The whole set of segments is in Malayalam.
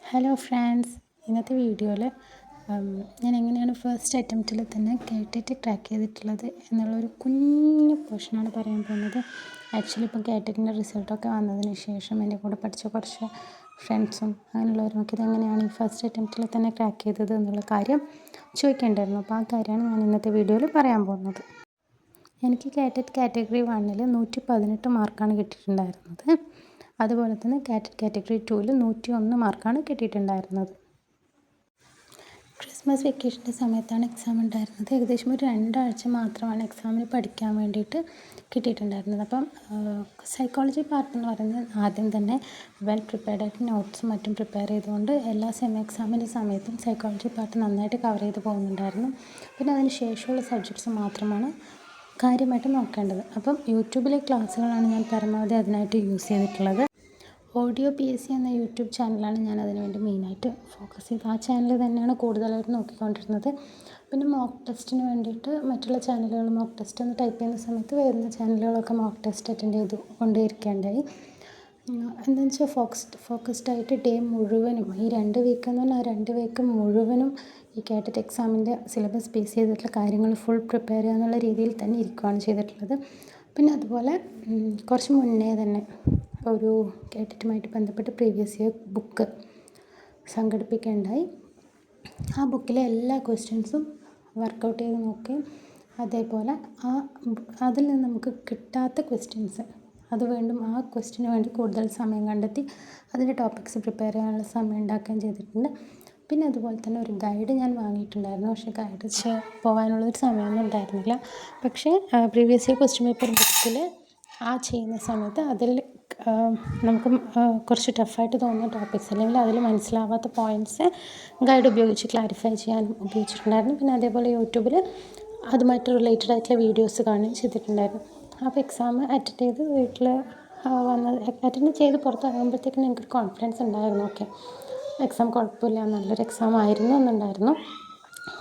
ഹലോ ഫ്രണ്ട്സ്, ഇന്നത്തെ വീഡിയോയിൽ ഞാൻ എങ്ങനെയാണ് ഫസ്റ്റ് അറ്റംപ്റ്റിൽ തന്നെ കേട്ടിട്ട് ക്രാക്ക് ചെയ്തിട്ടുള്ളത് എന്നുള്ളൊരു കുഞ്ഞു പോർഷനാണ് പറയാൻ പോകുന്നത്. ആക്ച്വലി ഇപ്പോൾ കേട്ടിട്ടിൻ്റെ റിസൾട്ടൊക്കെ വന്നതിന് ശേഷം എൻ്റെ കൂടെ പഠിച്ച കുറച്ച് ഫ്രണ്ട്സും അങ്ങനെയുള്ളവരൊക്കെ ഇതെങ്ങനെയാണ് ഈ ഫസ്റ്റ് അറ്റംപ്റ്റിൽ തന്നെ ക്രാക്ക് ചെയ്തത് എന്നുള്ള കാര്യം ചോദിക്കേണ്ടായിരുന്നു. അപ്പോൾ ആ കാര്യമാണ് ഞാൻ ഇന്നത്തെ വീഡിയോയിൽ പറയാൻ പോകുന്നത്. എനിക്ക് കേട്ടറ്റ് കാറ്റഗറി 1 118 മാർക്കാണ് കിട്ടിയിട്ടുണ്ടായിരുന്നത്. അതുപോലെ തന്നെ കാറ്ററ്റ് കാറ്റഗറി 2 101 മാർക്കാണ് കിട്ടിയിട്ടുണ്ടായിരുന്നത്. ക്രിസ്മസ് വെക്കേഷൻ്റെ സമയത്താണ് എക്സാം ഉണ്ടായിരുന്നത്. ഏകദേശം ഒരു 2 ആഴ്ച മാത്രമാണ് എക്സാമിന് പഠിക്കാൻ വേണ്ടിയിട്ട് കിട്ടിയിട്ടുണ്ടായിരുന്നത്. അപ്പം സൈക്കോളജി പാർട്ട് എന്ന് പറയുന്നത് ആദ്യം തന്നെ വെൽ പ്രിപ്പയർഡായിട്ട് നോട്ട്സും മറ്റും പ്രിപ്പയർ ചെയ്തുകൊണ്ട് എല്ലാ സെമി എക്സാമിൻ്റെ സമയത്തും സൈക്കോളജി പാർട്ട് നന്നായിട്ട് കവർ ചെയ്ത് പോകുന്നുണ്ടായിരുന്നു. പിന്നെ അതിന് ശേഷമുള്ള സബ്ജക്ട്സ് മാത്രമാണ് കാര്യമായിട്ട് നോക്കേണ്ടത്. അപ്പം യൂട്യൂബിലെ ക്ലാസ്സുകളാണ് ഞാൻ പരമാവധി അതിനായിട്ട് യൂസ് ചെയ്തിട്ടുള്ളത്. ഓഡിയോ PSC എന്ന യൂട്യൂബ് ചാനലാണ് ഞാൻ അതിനുവേണ്ടി മെയിനായിട്ട് ഫോക്കസ് ചെയ്ത് ആ ചാനൽ തന്നെയാണ് കൂടുതലായിട്ട് നോക്കിക്കൊണ്ടിരുന്നത്. പിന്നെ മോക്ക് ടെസ്റ്റിന് വേണ്ടിയിട്ട് മറ്റുള്ള ചാനലുകൾ മോക്ക് ടെസ്റ്റ് എന്ന് ടൈപ്പ് ചെയ്യുന്ന സമയത്ത് വരുന്ന ചാനലുകളൊക്കെ മോക്ക് ടെസ്റ്റ് അറ്റൻഡ് ചെയ്തു കൊണ്ടേയിരിക്കേണ്ടായി. എന്താണെന്ന് വെച്ചാൽ ഫോക്കസ്ഡ് ആയിട്ട് ഡേ മുഴുവനും ഈ 2 വീക്ക് എന്ന് പറഞ്ഞാൽ 2 വീക്ക് മുഴുവനും ഈ കാറ്ററ്റ് എക്സാമിൻ്റെ സിലബസ് ബേസ് ചെയ്തിട്ടുള്ള കാര്യങ്ങൾ ഫുൾ പ്രിപ്പയർ ചെയ്യുക എന്നുള്ള രീതിയിൽ തന്നെ ഇരിക്കുകയാണ് ചെയ്തിട്ടുള്ളത്. പിന്നെ അതുപോലെ കുറച്ച് മുന്നേ തന്നെ ഒരു കാറ്ററ്റുമായിട്ട് ബന്ധപ്പെട്ട് പ്രീവിയസ് ഇയർ ബുക്ക് സംഘടിപ്പിക്കുകയുണ്ടായി. ആ ബുക്കിലെ എല്ലാ ക്വസ്റ്റ്യൻസും വർക്കൗട്ട് ചെയ്ത് നോക്കുകയും അതേപോലെ അതിൽ നിന്ന് നമുക്ക് കിട്ടാത്ത ക്വസ്റ്റ്യൻസ് അത് വീണ്ടും ആ ക്വസ്റ്റ്യന് വേണ്ടി കൂടുതൽ സമയം കണ്ടെത്തി അതിൻ്റെ ടോപ്പിക്സ് പ്രിപ്പയർ ചെയ്യാനുള്ള സമയം ഉണ്ടാക്കുകയും ചെയ്തിട്ടുണ്ട്. പിന്നെ അതുപോലെ തന്നെ ഒരു ഗൈഡ് ഞാൻ വാങ്ങിയിട്ടുണ്ടായിരുന്നു. പക്ഷേ ഗൈഡ് പോകാനുള്ളൊരു സമയമൊന്നും ഉണ്ടായിരുന്നില്ല. പക്ഷേ പ്രീവിയസ് ഇയർ ക്വസ്റ്റ്യൻ പേപ്പർ ബുക്കിൽ ചെയ്യുന്ന സമയത്ത് അതിൽ നമുക്ക് കുറച്ച് ടഫായിട്ട് തോന്നുന്ന ടോപ്പിക്സ് അല്ലെങ്കിൽ അതിൽ മനസ്സിലാവാത്ത പോയിൻറ്റ്സ് ഗൈഡ് ഉപയോഗിച്ച് ക്ലാരിഫൈ ചെയ്യാൻ ഉപയോഗിച്ചിട്ടുണ്ടായിരുന്നു. പിന്നെ അതേപോലെ യൂട്യൂബിൽ അതുമായിട്ട് റിലേറ്റഡ് ആയിട്ടുള്ള വീഡിയോസ് കാണുകയും ചെയ്തിട്ടുണ്ടായിരുന്നു. അപ്പോൾ എക്സാം അറ്റൻഡ് ചെയ്ത് വീട്ടിൽ അറ്റൻഡ് ചെയ്ത് പുറത്തിറങ്ങുമ്പോഴത്തേക്കും എനിക്കൊരു കോൺഫിഡൻസ് ഉണ്ടായിരുന്നു. ഓക്കെ, എക്സാം കുഴപ്പമില്ല, നല്ലൊരു എക്സാം ആയിരുന്നു എന്നുണ്ടായിരുന്നു.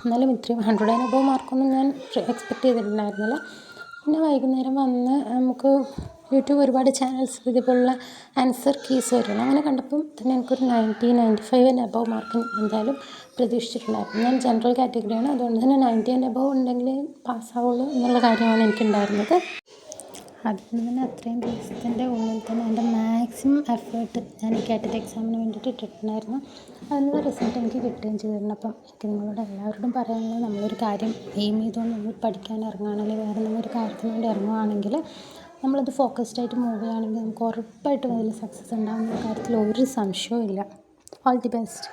എന്നാലും ഇത്രയും 100 and above മാർക്കൊന്നും ഞാൻ എക്സ്പെക്റ്റ് ചെയ്തിട്ടുണ്ടായിരുന്നില്ല. പിന്നെ വൈകുന്നേരം വന്ന് നമുക്ക് യൂട്യൂബ് ഒരുപാട് ചാനൽസ് ഇതുപോലുള്ള ആൻസർ കീസ് വരുമല്ലോ, അങ്ങനെ കണ്ടപ്പം തന്നെ എനിക്കൊരു 90-95 and above മാർക്ക് എന്തായാലും പ്രതീക്ഷിച്ചിട്ടുണ്ടായിരുന്നു. ഞാൻ ജനറൽ കാറ്റഗറിയാണ്, അതുകൊണ്ട് തന്നെ 90 and above ഉണ്ടെങ്കിൽ പാസ്സാവുള്ളൂ എന്നുള്ള കാര്യമാണ് എനിക്കുണ്ടായിരുന്നത്. അതുകൊണ്ട് തന്നെ അത്രയും ദിവസത്തിൻ്റെ ഉള്ളിൽ തന്നെ എൻ്റെ മാക്സിമം എഫേർട്ട് ഞാൻ ഈ കാറ്ററ്റ് എക്സാമിന് വേണ്ടിയിട്ട് ഇട്ടിട്ടുണ്ടായിരുന്നു. അതിനുള്ള റിസൾട്ട് എനിക്ക് കിട്ടുകയും ചെയ്തിട്ടുണ്ട്. അപ്പം എനിക്ക് നിങ്ങളോട് എല്ലാവരോടും പറയാനുള്ളത്, നമ്മളൊരു കാര്യം എയിം ചെയ്തുകൊണ്ട് നമ്മൾ പഠിക്കാൻ ഇറങ്ങുകയാണെങ്കിൽ വേറെ എന്തെങ്കിലും ഒരു കാര്യത്തിന് വേണ്ടി ഇറങ്ങുകയാണെങ്കിൽ നമ്മളത് ഫോക്കസ്ഡായിട്ട് മൂവ് ചെയ്യുകയാണെങ്കിൽ നമുക്ക് ഉറപ്പായിട്ടും അതിൽ സക്സസ് ഉണ്ടാകുന്ന കാര്യത്തിൽ ഒരു സംശയവും ഇല്ല. All the best.